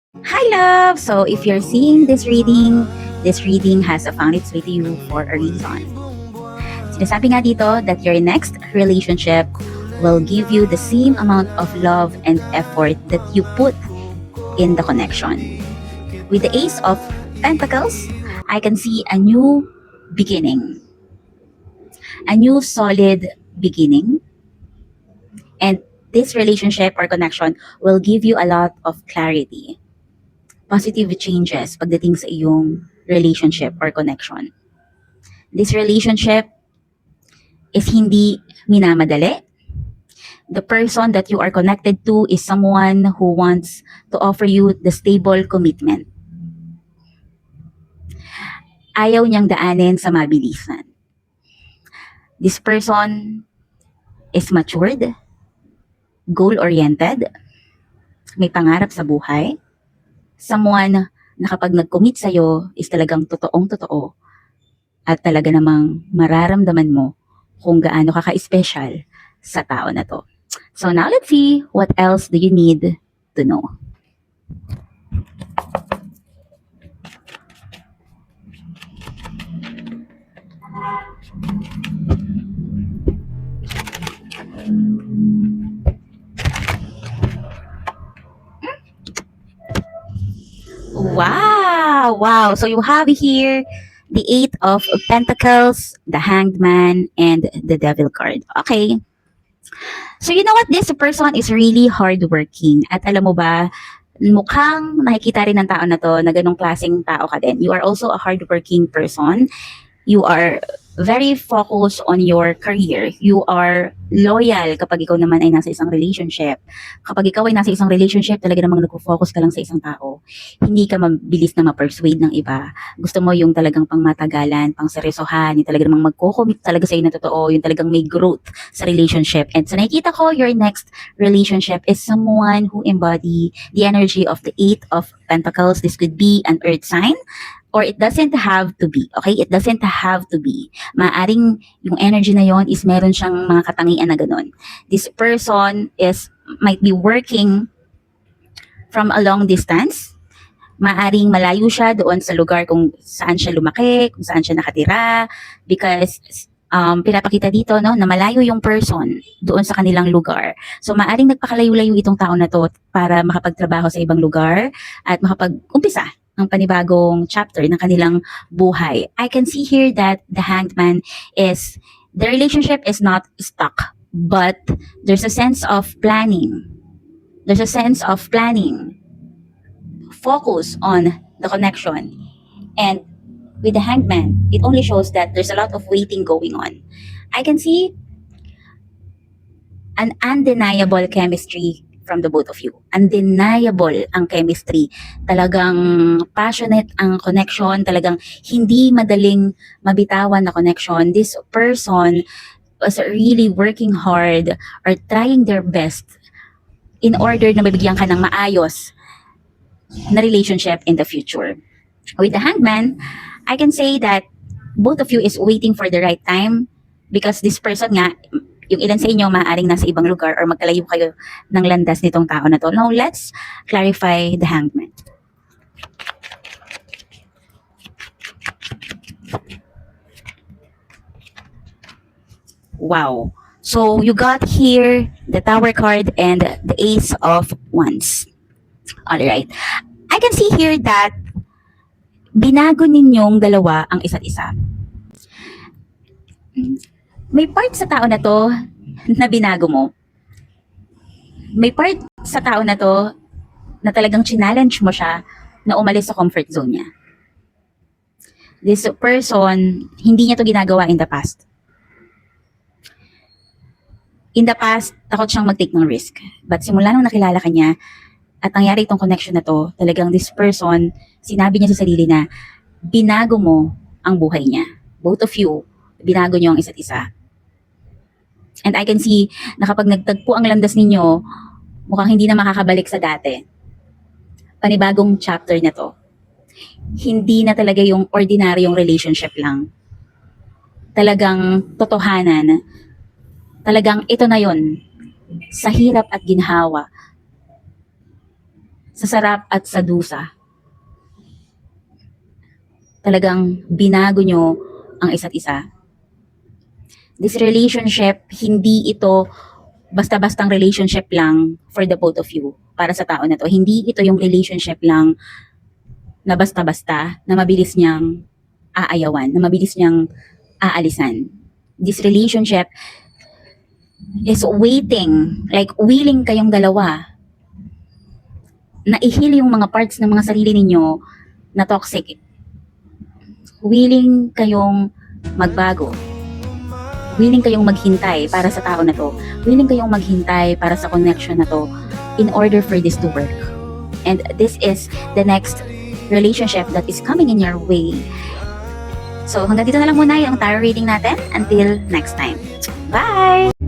Hi, love! So, if you're seeing this reading has found its way to you for a reason. Sinasabi nga dito that your next relationship will give you the same amount of love and effort that you put in the connection. With the Ace of Pentacles, I can see a new beginning, a new solid beginning, and this relationship or connection will give you a lot of clarity, positive changes pagdating sa iyong relationship or connection. This relationship is hindi minamadali. The person that you are connected to is someone who wants to offer you the stable commitment. Ayaw niyang daanin sa mabilisan. This person is matured, goal-oriented, may pangarap sa buhay, someone na kapag nag-commit sa'yo is talagang totoong-totoo at talaga namang mararamdaman mo kung gaano ka ka-special sa tao na to. So now let's see what else do you need to know. Wow. So you have here the Eight of Pentacles, the Hanged Man, and the Devil card. Okay. So you know what? This person is really hardworking. At alam mo ba, mukhang nakikita rin ng tao na to na ganong klaseng tao ka din. You are also a hardworking person. You are very focused on your career. You are loyal kapag ikaw naman ay nasa isang relationship. Kapag ikaw ay nasa isang relationship, talaga namang nagpo-focus ka lang sa isang tao. Hindi ka mabilis na ma-persuade ng iba. Gusto mo yung talagang pangmatagalan, pang seryosohan, yung talaga namang magko-commit talaga sa iyo na totoo, yung talagang may growth sa relationship. And so nakikita ko, your next relationship is someone who embody the energy of the Eight of Pentacles. This could be an earth sign, or it doesn't have to be, okay? It doesn't have to be. Maaring yung energy na yon is meron siyang mga katangian na ganun. This person might be working from a long distance. Maaring malayo siya doon sa lugar kung saan siya lumaki, kung saan siya nakatira, because pinapakita dito no na malayo yung person doon sa kanilang lugar. So maaring nagpakalayo-layo itong tao na to para makapagtrabaho sa ibang lugar at makapag-umpisa ang panibagong chapter ng kanilang buhay. I can see here that the Hanged Man the relationship is not stuck, but there's a sense of planning. There's a sense of planning. Focus on the connection. And with the Hanged Man, it only shows that there's a lot of waiting going on. I can see an undeniable chemistry from the both of you. Undeniable ang chemistry. Talagang passionate ang connection. Talagang hindi madaling mabitawan na connection. This person was really working hard or trying their best in order na mabigyan ka ng maayos na relationship in the future. With the Hanged Man, I can say that both of you is waiting for the right time because this person nga, yung ilan sa inyo maaaring nasa ibang lugar or magkalayo kayo ng landas nitong tao na to. Now, let's clarify the Hanged Man. Wow. So, you got here the Tower card and the Ace of Wands. Alright. I can see here that binago ninyong dalawa ang isa't isa. May part sa tao na to na binago mo. May part sa tao na to na talagang challenge mo siya na umalis sa comfort zone niya. This person, hindi niya to ginagawa in the past. In the past, takot siyang mag-take ng risk. But simula nung nakilala ka niya, at nangyari itong connection na to, talagang this person, sinabi niya sa sarili na, binago mo ang buhay niya. Both of you, binago niyo ang isa't isa. And I can see na kapag nagtagpo ang landas ninyo, mukhang hindi na makakabalik sa dati. Panibagong chapter na to. Hindi na talaga yung ordinaryong relationship lang. Talagang totohanan. Talagang ito na yon. Sa hirap at ginhawa. sa sarap at sa dusa. Talagang binago nyo ang isa't isa. This relationship, hindi ito basta-bastang relationship lang for the both of you, para sa tao na to. Hindi ito yung relationship lang na basta-basta, na mabilis niyang aayawan, na mabilis niyang aalisan. This relationship is waiting, like willing kayong dalawa na i-heal yung mga parts ng mga sarili ninyo na toxic. Willing kayong magbago. Willing kayong maghintay para sa tao na to. Willing kayong maghintay para sa connection na to in order for this to work. And this is the next relationship that is coming in your way. So hanggang dito na lang muna yung tarot reading natin. Until next time. Bye!